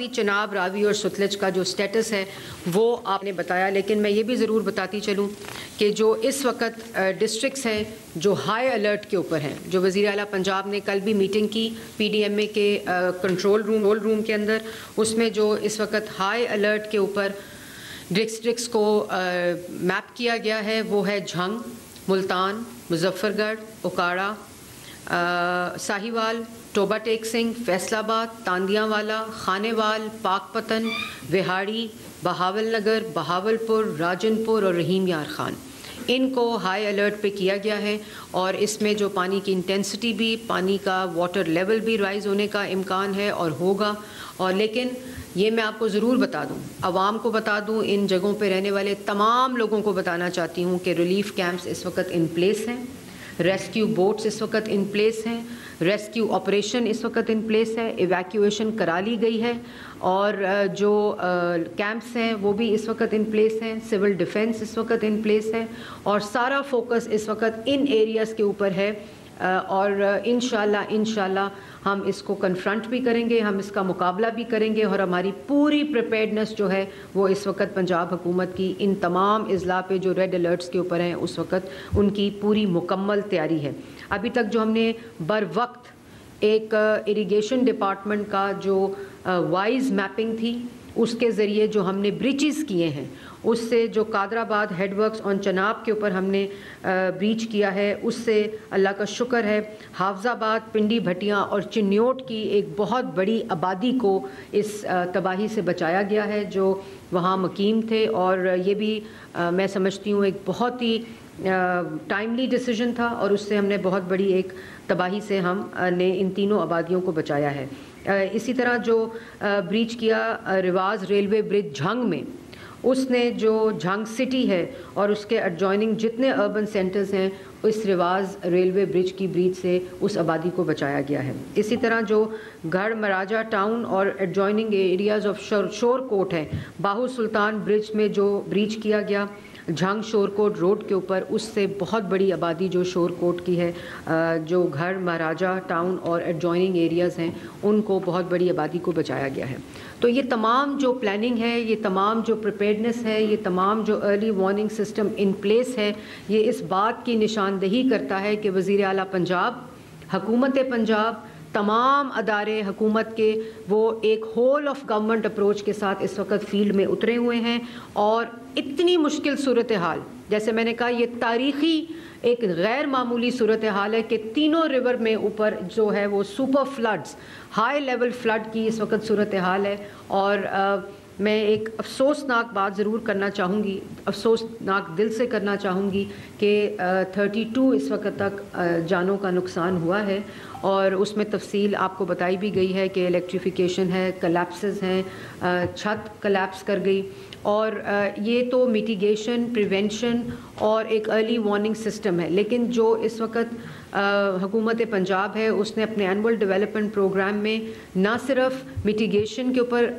چناب، راوی اور ستلج کا جو سٹیٹس ہے وہ آپ نے بتایا، لیکن میں یہ بھی ضرور بتاتی چلوں کہ جو اس وقت ڈسٹرکٹس ہیں جو ہائی الرٹ کے اوپر ہیں، جو وزیر اعلیٰ پنجاب نے کل بھی میٹنگ کی پی ڈی ایم اے کے کنٹرول روم کے اندر، اس میں جو اس وقت ہائی الرٹ کے اوپر ڈسٹرکٹس کو میپ کیا گیا ہے وہ ہے جھنگ، ملتان، مظفر گڑھ، اوکاڑا، ساہیوال، ٹوبہ ٹیک سنگھ، فیصل آباد، تاندیاں والا، خانے وال، پاک پتن، وہاڑی، بہاول نگر، بہاول پور، راجن پور اور رحیم یار خان، ان کو ہائی الرٹ پہ کیا گیا ہے۔ اور اس میں جو پانی کی انٹینسٹی بھی، پانی کا واٹر لیول بھی رائز ہونے کا امکان ہے اور ہوگا۔ اور لیکن یہ میں آپ کو ضرور بتا دوں، عوام کو بتا دوں، ان جگہوں پہ رہنے والے تمام لوگوں کو بتانا چاہتی ہوں کہ ریلیف کیمپس اس وقت ان پلیس ہیں، ریسکیو بوٹس اس وقت ان پلیس ہیں، ریسکیو آپریشن اس وقت ان پلیس ہے، ایویکیویشن کرا لی گئی ہے، اور جو کیمپس ہیں وہ بھی اس وقت ان پلیس ہیں، سول ڈیفنس اس وقت ان پلیس ہے، اور سارا فوکس اس وقت ان ایریاز کے اوپر ہے۔ اور انشاءاللہ ہم اس کو کنفرنٹ بھی کریں گے، ہم اس کا مقابلہ بھی کریں گے، اور ہماری پوری پریپیئرڈنس جو ہے وہ اس وقت پنجاب حکومت کی ان تمام اضلاع پہ جو ریڈ الرٹس کے اوپر ہیں اس وقت ان کی پوری مکمل تیاری ہے۔ ابھی تک جو ہم نے بر وقت ایک اریگیشن ڈپارٹمنٹ کا جو وائز میپنگ تھی، اس کے ذریعے جو ہم نے بریچز کیے ہیں، اس سے جو قادر آباد ہیڈ ورکس آن چناب کے اوپر ہم نے بریچ کیا ہے، اس سے اللہ کا شکر ہے حافظ آباد، پنڈی بھٹیاں اور چنیوٹ کی ایک بہت بڑی آبادی کو اس تباہی سے بچایا گیا ہے جو وہاں مقیم تھے۔ اور یہ بھی میں سمجھتی ہوں ایک بہت ہی ٹائملی ڈیسیجن تھا، اور اس سے ہم نے بہت بڑی ایک تباہی سے ہم نے ان تینوں آبادیوں کو بچایا ہے۔ اسی طرح جو بریچ کیا رواز ریلوے برج جھنگ میں، اس نے جو جھنگ سٹی ہے اور اس کے ایڈجوائننگ جتنے اربن سینٹرز ہیں، اس رواز ریلوے برج کی بریچ سے اس آبادی کو بچایا گیا ہے۔ اسی طرح جو گڑھ مراجہ ٹاؤن اور ایڈجوائننگ ایریاز آف شور کوٹ ہیں، باہو سلطان برج میں جو بریچ کیا گیا جھنگ شور کوٹ روڈ کے اوپر، اس سے بہت بڑی آبادی جو شور کوٹ کی ہے، جو گھر مہاراجہ ٹاؤن اور ایڈجوائننگ ایریاز ہیں، ان کو بہت بڑی آبادی کو بچایا گیا ہے۔ تو یہ تمام جو پلاننگ ہے، یہ تمام جو پریپیئرڈنس ہے، یہ تمام جو early warning system in place ہے، یہ اس بات کی نشاندہی کرتا ہے کہ وزیر اعلیٰ پنجاب، حکومت پنجاب، تمام ادارے حکومت کے وہ ایک ہول آف گورنمنٹ اپروچ کے ساتھ اس وقت فیلڈ میں اترے ہوئے ہیں۔ اور اتنی مشکل صورتحال، جیسے میں نے کہا، یہ تاریخی ایک غیر معمولی صورتحال ہے کہ تینوں ریور میں اوپر جو ہے وہ super floods, high level flood کی اس وقت صورتحال ہے۔ اور میں ایک افسوسناک بات ضرور کرنا چاہوں گی، افسوسناک دل سے کرنا چاہوں گی کہ 32 اس وقت تک جانوں کا نقصان ہوا ہے، اور اس میں تفصیل آپ کو بتائی بھی گئی ہے کہ الیکٹریفیکیشن ہے، کلیپسز ہیں، چھت کلیپس کر گئی۔ اور یہ تو میٹیگیشن، پریونشن اور ایک ارلی وارننگ سسٹم ہے، لیکن جو اس وقت حکومت پنجاب ہے، اس نے اپنے اینول ڈیولپمنٹ پروگرام میں نہ صرف میٹیگیشن کے اوپر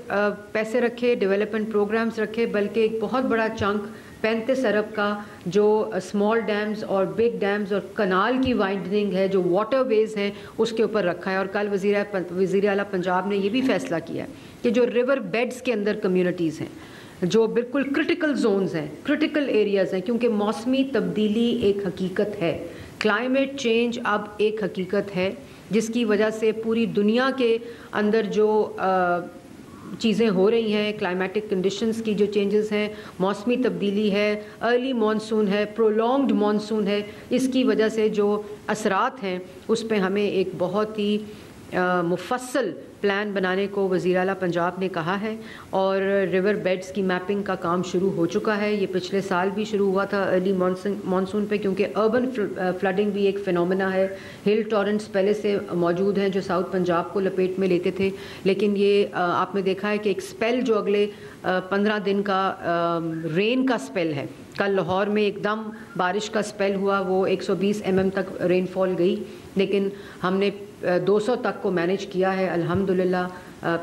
پیسے رکھے، ڈیولپمنٹ پروگرامز رکھے، بلکہ ایک بہت بڑا چنک 35 ارب کا جو اسمال ڈیمز اور بگ ڈیمز اور کنال کی وائڈننگ ہے، جو واٹر ویز ہیں، اس کے اوپر رکھا ہے۔ اور کل وزیر اعلیٰ پنجاب نے یہ بھی فیصلہ کیا ہے کہ جو ریور بیڈز کے اندر کمیونٹیز ہیں، جو بالکل کرٹیکل زونز ہیں، کرٹیکل ایریاز ہیں، کیونکہ موسمی تبدیلی ایک حقیقت ہے، کلائمیٹ چینج اب ایک حقیقت ہے، جس کی وجہ سے پوری دنیا کے اندر جو چیزیں ہو رہی ہیں، کلائمیٹک کنڈیشنز کی جو چینجز ہیں، موسمی تبدیلی ہے، ارلی مانسون ہے، پرولونگڈ مانسون ہے، اس کی وجہ سے جو اثرات ہیں اس پہ ہمیں ایک بہت ہی مفصل پلان بنانے کو وزیر اعلیٰ پنجاب نے کہا ہے۔ اور ریور بیڈز کی میپنگ کا کام شروع ہو چکا ہے، یہ پچھلے سال بھی شروع ہوا تھا ارلی مانسون پہ، کیونکہ اربن فلڈنگ بھی ایک فینومینا ہے۔ ہل ٹورنٹس پہلے سے موجود ہیں جو ساؤتھ پنجاب کو لپیٹ میں لیتے تھے، لیکن یہ آپ نے دیکھا ہے کہ ایک سپیل جو اگلے 15 دن کا رین کا سپیل ہے، کل لاہور میں ایک دم بارش کا سپیل ہوا، وہ 120 mm تک رین فال گئی، لیکن ہم نے 200 تک کو مینیج کیا ہے الحمدللہ۔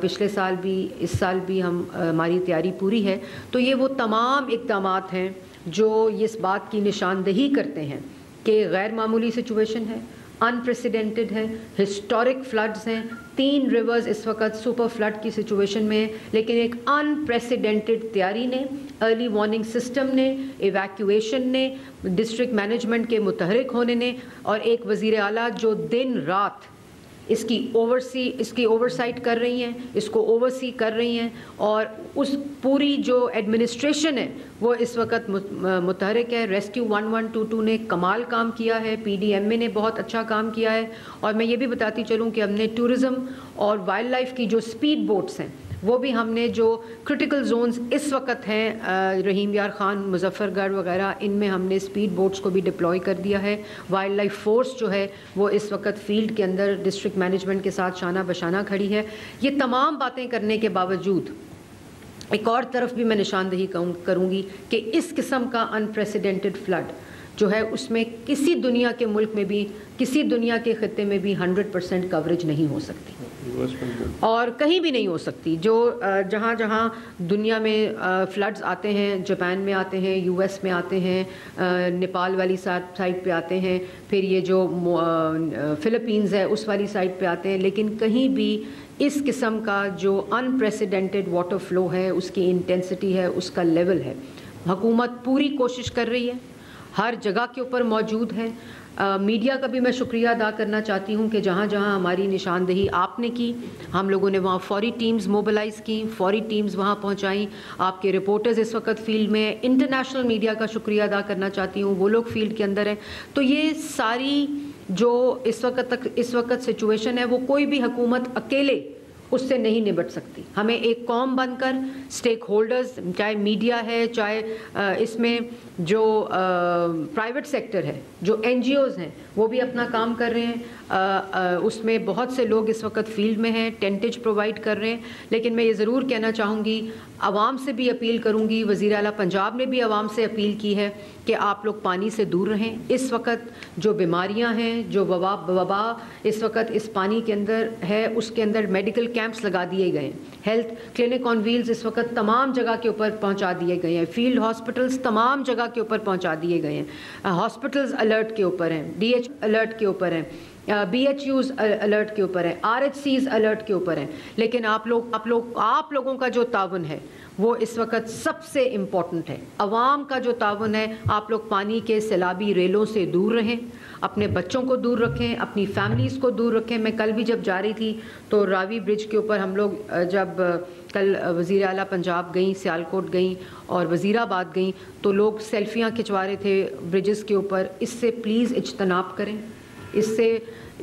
پچھلے سال بھی، اس سال بھی ہماری تیاری پوری ہے۔ تو یہ وہ تمام اقدامات ہیں جو اس بات کی نشاندہی کرتے ہیں کہ غیر معمولی سچویشن ہے، انپریسیڈنٹڈ ہے, ہسٹورک فلڈز ہیں, 3 ریورز اس وقت سپر فلڈ کی سچویشن میں ہیں, لیکن ایک انپریسیڈنٹڈ تیاری نے, ارلی وارننگ سسٹم نے, ایویکویشن نے, ڈسٹرکٹ مینجمنٹ کے متحرک ہونے نے, اور ایک وزیر اعلیٰ جو دن رات اس کی اوورسائٹ کر رہی ہیں, اس کو اوورسی کر رہی ہیں, اور اس پوری جو ایڈمنسٹریشن ہے وہ اس وقت متحرک ہے. ریسکیو 1122 نے کمال کام کیا ہے, پی ڈی ایم اے نے بہت اچھا کام کیا ہے, اور میں یہ بھی بتاتی چلوں کہ ہم نے ٹورزم اور وائلڈ لائف کی جو اسپیڈ بوٹس ہیں وہ بھی ہم نے, جو کرٹیکل زونز اس وقت ہیں رحیم یار خان, مظفر گڑھ وغیرہ, ان میں ہم نے اسپیڈ بوٹس کو بھی ڈپلوائے کر دیا ہے. وائلڈ لائف فورس جو ہے وہ اس وقت فیلڈ کے اندر ڈسٹرکٹ مینجمنٹ کے ساتھ شانہ بشانہ کھڑی ہے. یہ تمام باتیں کرنے کے باوجود ایک اور طرف بھی میں نشاندہی کروں گی کہ اس قسم کا انپریسیڈنٹڈ فلڈ جو ہے اس میں کسی دنیا کے ملک میں بھی, کسی دنیا کے خطے میں بھی 100% کوریج نہیں ہو سکتی, اور کہیں بھی نہیں ہو سکتی. جو جہاں جہاں دنیا میں فلڈز آتے ہیں, جاپان میں آتے ہیں, یو ایس میں آتے ہیں, نیپال والی سائڈ پہ آتے ہیں, پھر یہ جو فلپینز ہے اس والی سائڈ پہ آتے ہیں, لیکن کہیں بھی اس قسم کا جو انپریسیڈنٹڈ واٹر فلو ہے, اس کی انٹینسٹی ہے, اس کا لیول ہے, حکومت پوری کوشش کر رہی ہے, ہر جگہ کے اوپر موجود ہے. میڈیا کا بھی میں شکریہ ادا کرنا چاہتی ہوں کہ جہاں جہاں ہماری نشاندہی آپ نے کی, ہم لوگوں نے وہاں فوری ٹیمز موبلائز کی, فوری ٹیمز وہاں پہنچائیں. آپ کے رپورٹرز اس وقت فیلڈ میں ہیں. انٹرنیشنل میڈیا کا شکریہ ادا کرنا چاہتی ہوں, وہ لوگ فیلڈ کے اندر ہیں. تو یہ ساری جو اس وقت سچویشن ہے وہ کوئی بھی حکومت اکیلے اس سے نہیں نبٹ سکتی. ہمیں ایک قوم بن کر اسٹیک ہولڈرز, چاہے میڈیا ہے, چاہے اس میں جو پرائیویٹ سیکٹر ہے, جو این جی اوز ہیں, وہ بھی اپنا کام کر رہے ہیں. اس میں بہت سے لوگ اس وقت فیلڈ میں ہیں, ٹینٹیج پرووائڈ کر رہے ہیں. لیکن میں یہ ضرور کہنا چاہوں گی, عوام سے بھی اپیل کروں گی, وزیر اعلیٰ پنجاب نے بھی عوام سے اپیل کی ہے کہ آپ لوگ پانی سے دور رہیں. اس وقت جو بیماریاں ہیں, جو وبا اس وقت اس پانی کے اندر ہے, اس کے اندر میڈیکل کیمپس لگا دیے گئے ہیں, ہیلتھ کلینک آن ویلز اس وقت تمام جگہ کے اوپر پہنچا دیے گئے ہیں, فیلڈ ہاسپٹلز تمام جگہ کے اوپر پہنچا دیے گئے ہیں, ہاسپٹلز الرٹ کے اوپر ہیں, ڈی ایچ الرٹ کے اوپر ہیں, بی ایچ یوز الرٹ کے اوپر ہیں, آر ایچ سیز الرٹ کے اوپر ہیں. لیکن آپ لوگوں کا جو تعاون ہے وہ اس وقت سب سے امپورٹنٹ ہے. عوام کا جو تعاون ہے, آپ لوگ پانی کے سیلابی ریلوں سے دور رہیں, اپنے بچوں کو دور رکھیں, اپنی فیملیز کو دور رکھیں. میں کل بھی جب جا رہی تھی تو راوی برج کے اوپر ہم لوگ جب کل وزیر اعلیٰ پنجاب گئیں, سیالکوٹ گئیں اور وزیر آباد گئیں, تو لوگ سیلفیاں کھنچوا رہے تھے برجز کے اوپر. اس سے پلیز اجتناب کریں, اس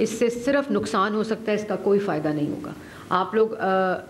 سے صرف نقصان ہو سکتا ہے, اس کا کوئی فائدہ نہیں ہوگا. آپ لوگ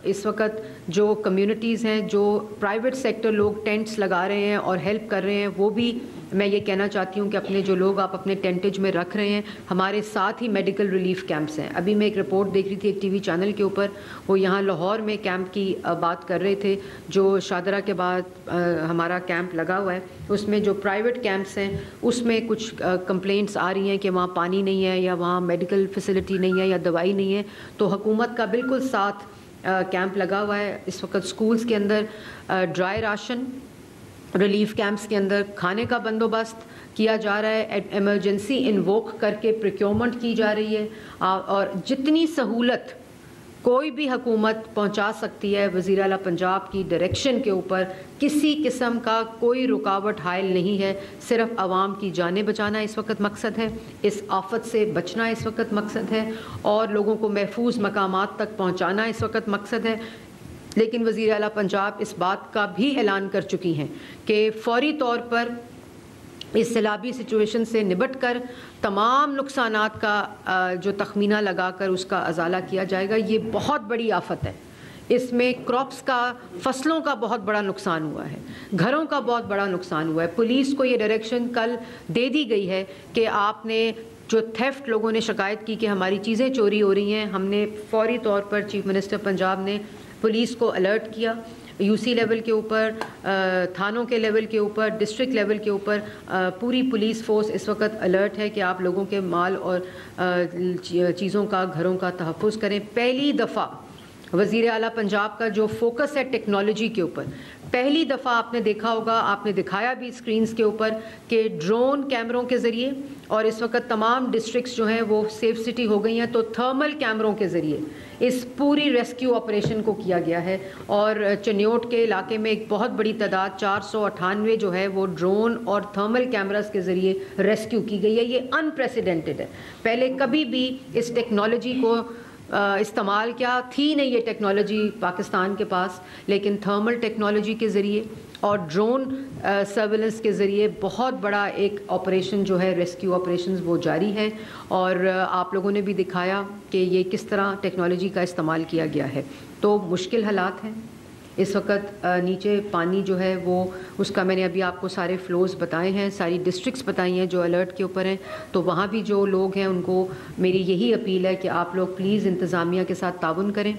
اس وقت جو کمیونٹیز ہیں, جو پرائیویٹ سیکٹر لوگ ٹینٹس لگا رہے ہیں اور ہیلپ کر رہے ہیں, وہ بھی میں یہ کہنا چاہتی ہوں کہ اپنے جو لوگ آپ اپنے ٹینٹیج میں رکھ رہے ہیں, ہمارے ساتھ ہی میڈیکل ریلیف کیمپس ہیں. ابھی میں ایک رپورٹ دیکھ رہی تھی ایک ٹی وی چینل کے اوپر, وہ یہاں لاہور میں کیمپ کی بات کر رہے تھے, جو شادرہ کے بعد ہمارا کیمپ لگا ہوا ہے, اس میں جو پرائیویٹ کیمپس ہیں اس میں کچھ کمپلینٹس آ رہی ہیں کہ وہاں پانی نہیں ہے, یا وہاں میڈیکل فیسلٹی نہیں ہے, یا دوائی نہیں ہے. تو حکومت کا بالکل ساتھ کیمپ لگا ہوا ہے. اس وقت سکولز کے اندر ڈرائی راشن, ریلیف کیمپس کے اندر کھانے کا بندوبست کیا جا رہا ہے, ایمرجنسی انووک کر کے پروکیورمنٹ کی جا رہی ہے, اور جتنی سہولت کوئی بھی حکومت پہنچا سکتی ہے وزیر اعلیٰ پنجاب کی ڈائریکشن کے اوپر, کسی قسم کا کوئی رکاوٹ حائل نہیں ہے. صرف عوام کی جانیں بچانا اس وقت مقصد ہے, اس آفت سے بچنا اس وقت مقصد ہے, اور لوگوں کو محفوظ مقامات تک پہنچانا اس وقت مقصد ہے. لیکن وزیر اعلیٰ پنجاب اس بات کا بھی اعلان کر چکی ہیں کہ فوری طور پر اس سیلابی سچویشن سے نبٹ کر تمام نقصانات کا جو تخمینہ لگا کر اس کا ازالہ کیا جائے گا. یہ بہت بڑی آفت ہے, اس میں کراپس کا, فصلوں کا بہت بڑا نقصان ہوا ہے, گھروں کا بہت بڑا نقصان ہوا ہے. پولیس کو یہ ڈائریکشن کل دے دی گئی ہے کہ آپ نے جو تھیفٹ لوگوں نے شکایت کی کہ ہماری چیزیں چوری ہو رہی ہیں, ہم نے فوری طور پر چیف منسٹر پنجاب نے پولیس کو الرٹ کیا, یو سی لیول کے اوپر, تھانوں کے لیول کے اوپر, ڈسٹرکٹ لیول کے اوپر پوری پولیس فورس اس وقت الرٹ ہے کہ آپ لوگوں کے مال اور چیزوں کا, گھروں کا تحفظ کریں. پہلی دفعہ وزیر اعلیٰ پنجاب کا جو فوکس ہے ٹیکنالوجی کے اوپر، پہلی دفعہ آپ نے دیکھا ہوگا، آپ نے دکھایا بھی اسکرینز کے اوپر کہ ڈرون کیمروں کے ذریعے، اور اس وقت تمام ڈسٹرکٹس جو ہیں وہ سیف سٹی ہو گئی ہیں، تو تھرمل کیمروں کے ذریعے اس پوری ریسکیو آپریشن کو کیا گیا ہے. اور چنیوٹ کے علاقے میں ایک بہت بڑی تعداد 498 جو ہے وہ ڈرون اور تھرمل کیمراز کے ذریعے ریسکیو کی گئی ہے. یہ انپریسیڈنٹڈ ہے، پہلے کبھی بھی اس ٹیکنالوجی کو استعمال کیا تھی نہیں یہ ٹیکنالوجی پاکستان کے پاس، لیکن تھرمل ٹیکنالوجی کے ذریعے اور ڈرون سرویلنس کے ذریعے بہت بڑا ایک آپریشن جو ہے ریسکیو آپریشنز وہ جاری ہے. اور آپ لوگوں نے بھی دکھایا کہ یہ کس طرح ٹیکنالوجی کا استعمال کیا گیا ہے. تو مشکل حالات ہیں اس وقت. نیچے پانی جو ہے وہ اس کا میں نے ابھی آپ کو سارے فلوز بتائے ہیں، ساری ڈسٹرکٹس بتائی ہیں جو الرٹ کے اوپر ہیں. تو وہاں بھی جو لوگ ہیں ان کو میری یہی اپیل ہے کہ آپ لوگ پلیز انتظامیہ کے ساتھ تعاون کریں.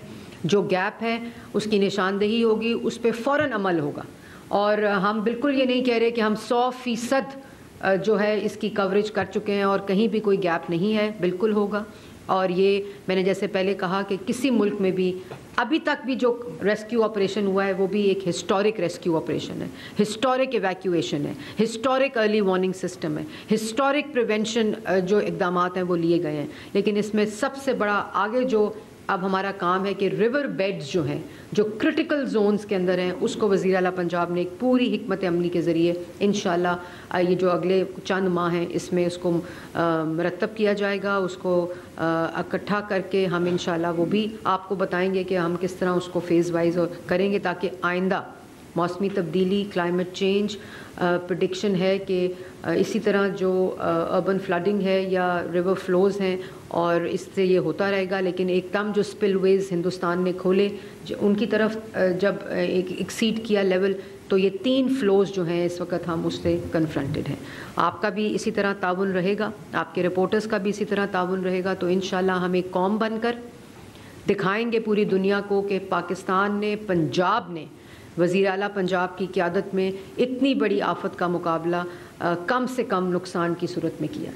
جو گیپ ہے اس کی نشاندہی ہوگی، اس پہ فوراً عمل ہوگا. اور ہم بالکل یہ نہیں کہہ رہے کہ ہم 100% جو ہے اس کی کوریج کر چکے ہیں اور کہیں بھی کوئی گیپ نہیں ہے، بالکل ہوگا. اور یہ میں نے جیسے پہلے کہا کہ کسی ملک میں بھی ابھی تک بھی جو ریسکیو آپریشن ہوا ہے وہ بھی ایک ہسٹورک ریسکیو آپریشن ہے، ہسٹورک ایویکویشن ہے، ہسٹورک ارلی وارننگ سسٹم ہے، ہسٹورک پریونشن جو اقدامات ہیں وہ لیے گئے ہیں. لیکن اس میں سب سے بڑا آگے جو اب ہمارا کام ہے کہ ریور بیڈز جو ہیں جو کرٹیکل زونز کے اندر ہیں اس کو وزیر اعلیٰ پنجاب نے ایک پوری حکمت عملی کے ذریعے انشاءاللہ یہ جو اگلے چند ماہ ہیں اس میں اس کو مرتب کیا جائے گا. اس کو اکٹھا کر کے ہم انشاءاللہ وہ بھی آپ کو بتائیں گے کہ ہم کس طرح اس کو فیز وائز کریں گے تاکہ آئندہ موسمی تبدیلی، کلائمیٹ چینج پریڈکشن ہے کہ اسی طرح جو اربن فلڈنگ ہے یا ریور فلوز ہیں اور اس سے یہ ہوتا رہے گا. لیکن ایک دم جو سپل ویز ہندوستان نے کھولے ان کی طرف جب ایکسیڈ کیا لیول، تو یہ 3 فلوز جو ہیں اس وقت ہم اس سے کنفرنٹڈ ہیں. آپ کا بھی اسی طرح تعاون رہے گا، آپ کے رپورٹرز کا بھی اسی طرح تعاون رہے گا. تو انشاءاللہ ہم ایک قوم بن کر دکھائیں گے پوری دنیا کو کہ پاکستان نے، پنجاب نے وزیر اعلیٰ پنجاب کی قیادت میں اتنی بڑی آفت کا مقابلہ کم سے کم نقصان کی صورت میں کیا.